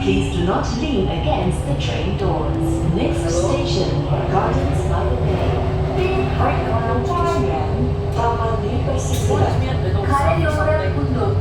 Please do not lean against the train doors. Next station, Gardens by the Bay. Bin Haiwan Huayan, Taman Universidad. Kalora Pundok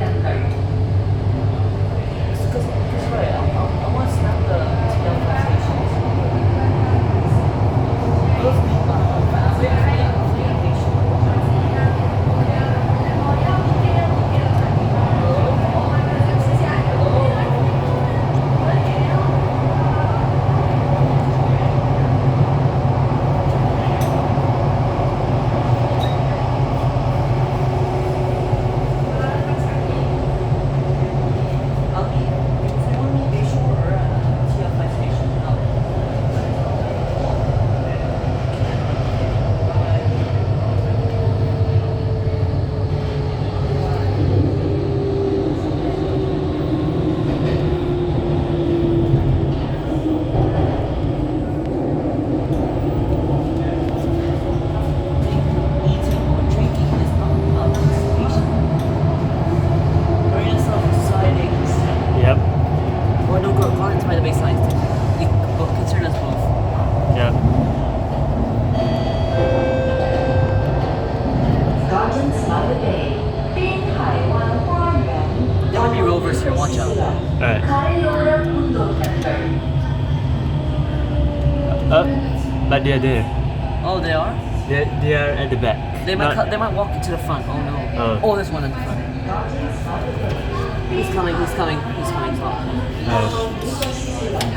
But they're there. Oh, they are? They are at the back. They might walk into the front. Oh no. Oh, there's one in the front. He's coming. Top.